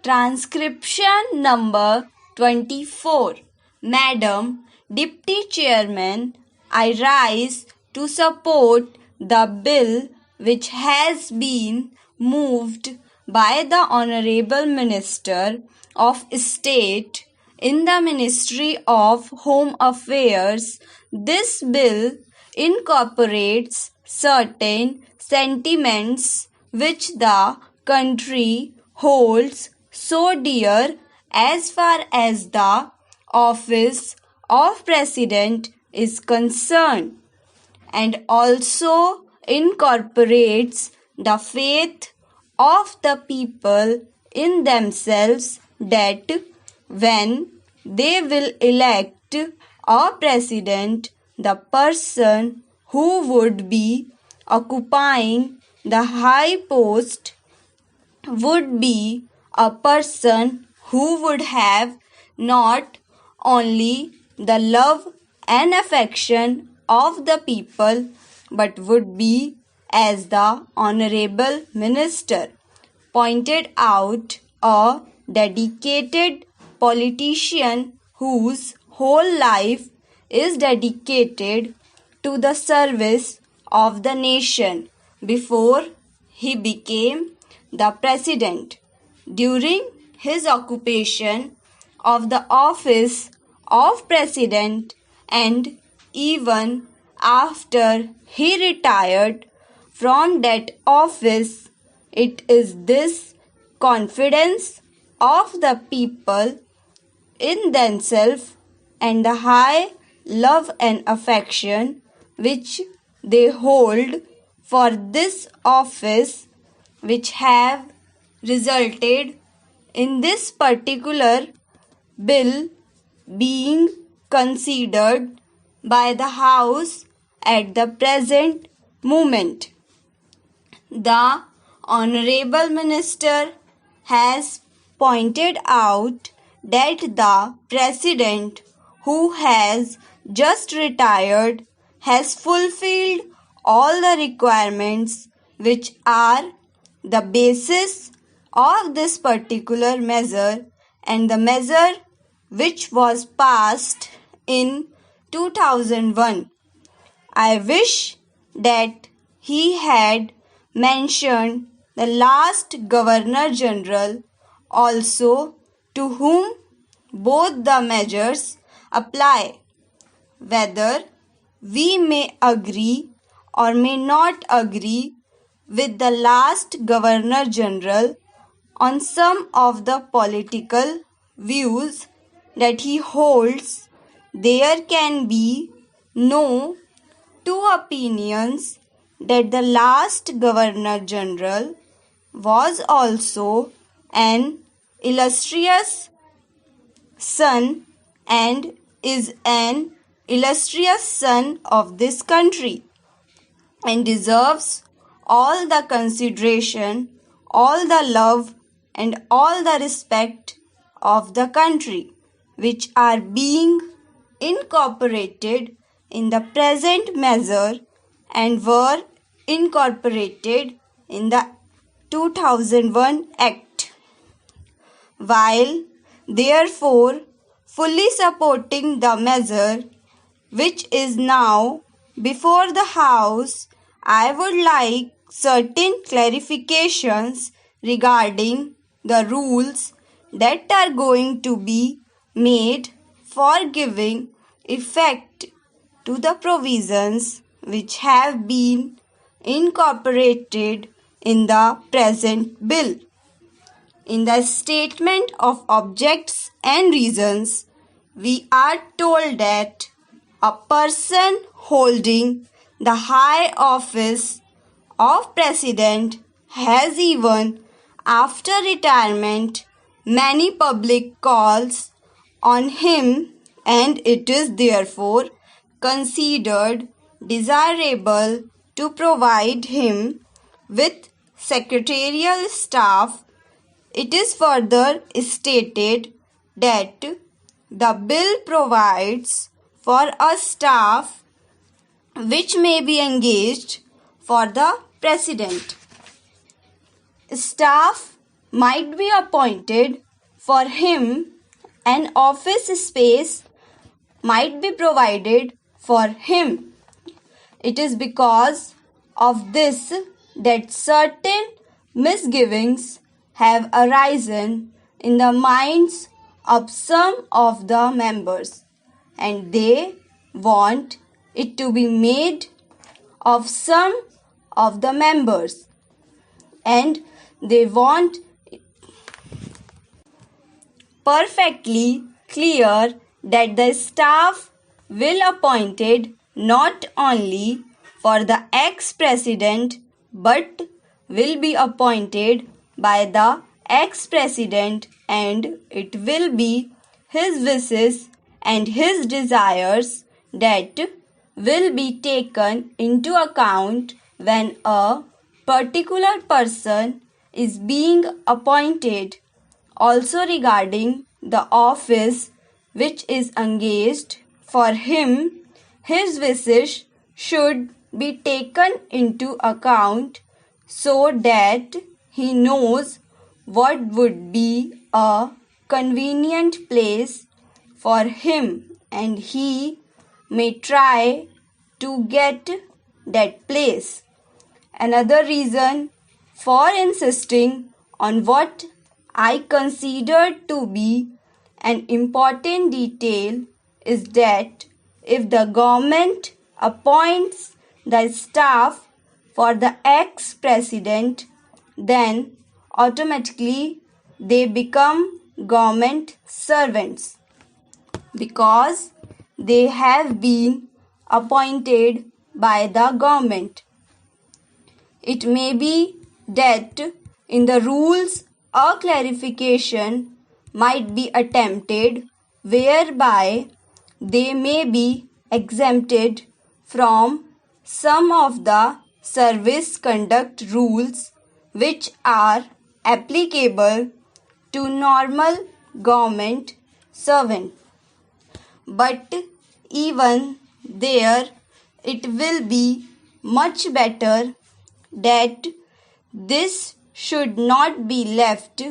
Transcription number 24. Madam Deputy Chairman, I rise to support the bill which has been moved by the Honorable Minister of State in the Ministry of Home Affairs. This bill incorporates certain sentiments which the country holds so dear as far as the office of President is concerned, and also incorporates the faith of the people in themselves that when they will elect a president, the person who would be occupying the high post would be a person who would have not only the love and affection of the people but would be, as the Honorable Minister pointed out, a dedicated politician whose whole life is dedicated to the service of the nation before he became the president. During his occupation of the office of president and even after he retired from that office, it is this confidence of the people in themselves and the high love and affection which they hold for this office which have resulted in this particular bill being considered by the House at the present moment. The Honorable Minister has pointed out that the President who has just retired has fulfilled all the requirements which are the basis of this particular measure, and the measure which was passed in 2001. I wish that he had mentioned the last Governor General also, to whom both the measures apply. Whether we may agree or may not agree with the last Governor General on some of the political views that he holds, there can be no two opinions that the last Governor General was also an illustrious son and is an illustrious son of this country and deserves all the consideration, all the love and all the respect of the country which are being incorporated in the present measure and were incorporated in the 2001 Act. While therefore fully supporting the measure which is now before the House, I would like certain clarifications regarding the rules that are going to be made for giving effect to the provisions which have been incorporated in the present bill. In the statement of objects and reasons, we are told that a person holding the high office of president has, even after retirement, many public calls on him, and it is therefore considered desirable to provide him with secretarial staff. It is further stated that the bill provides for a staff which may be engaged for the president. Staff might be appointed for him, an office space might be provided for him. It is because of this that certain misgivings have arisen in the minds of some of the members, and they want it to be made of some of the members, and they want perfectly clear that the staff will appointed not only for the ex-president but will be appointed by the ex-president, and it will be his wishes and his desires that will be taken into account when a particular person is being appointed. Also regarding the office which is engaged for him, his wishes should be taken into account so that he knows what would be a convenient place for him, and he may try to get that place. Another reason for insisting on what I consider to be an important detail is that if the government appoints the staff for the ex-president, then automatically they become government servants because they have been appointed by the government. It may be that in the rules a clarification might be attempted whereby they may be exempted from some of the service conduct rules which are applicable to normal government servant. But even there, it will be much better that this should not be left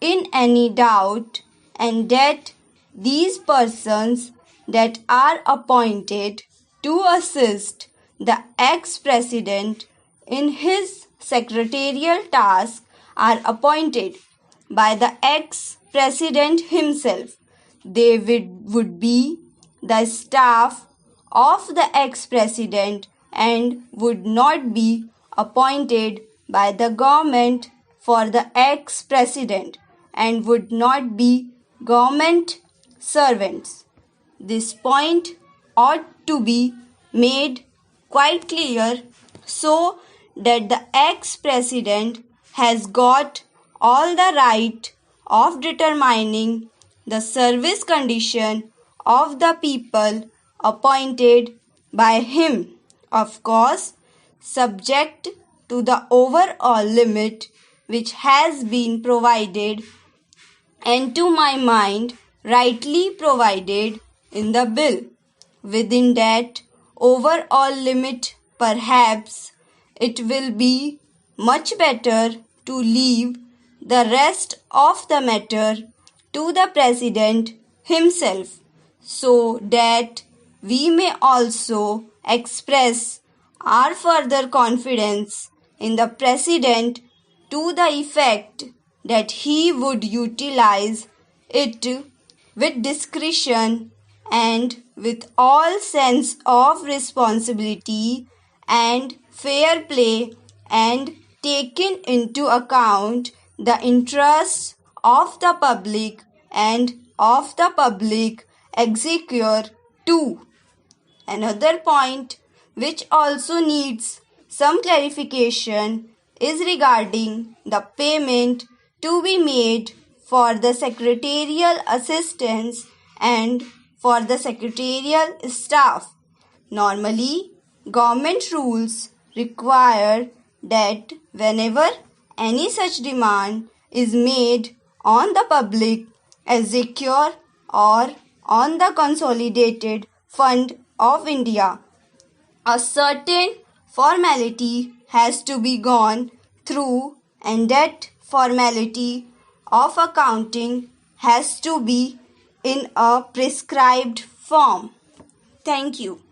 in any doubt, and that these persons that are appointed to assist the ex-president in his secretarial task are appointed by the ex-president himself. They would be the staff of the ex-president and would not be appointed by the government for the ex-president and would not be government servants. This point ought to be made quite clear so that the ex-president has got all the right of determining the service condition of the people appointed by him, of course, subject to the overall limit which has been provided and to my mind rightly provided in the bill. Within that overall limit, perhaps it will be much better to leave the rest of the matter to the president himself, so that we may also express our further confidence in the president to the effect that he would utilize it with discretion and with all sense of responsibility and fair play, and taking into account the interests of the public and of the public executor too. Another point which also needs some clarification is regarding the payment to be made for the secretarial assistants and for the secretarial staff. Normally, government rules require that whenever any such demand is made on the public exchequer or on the consolidated fund of India, a certain formality has to be gone through, and that formality of accounting has to be in a prescribed form. Thank you.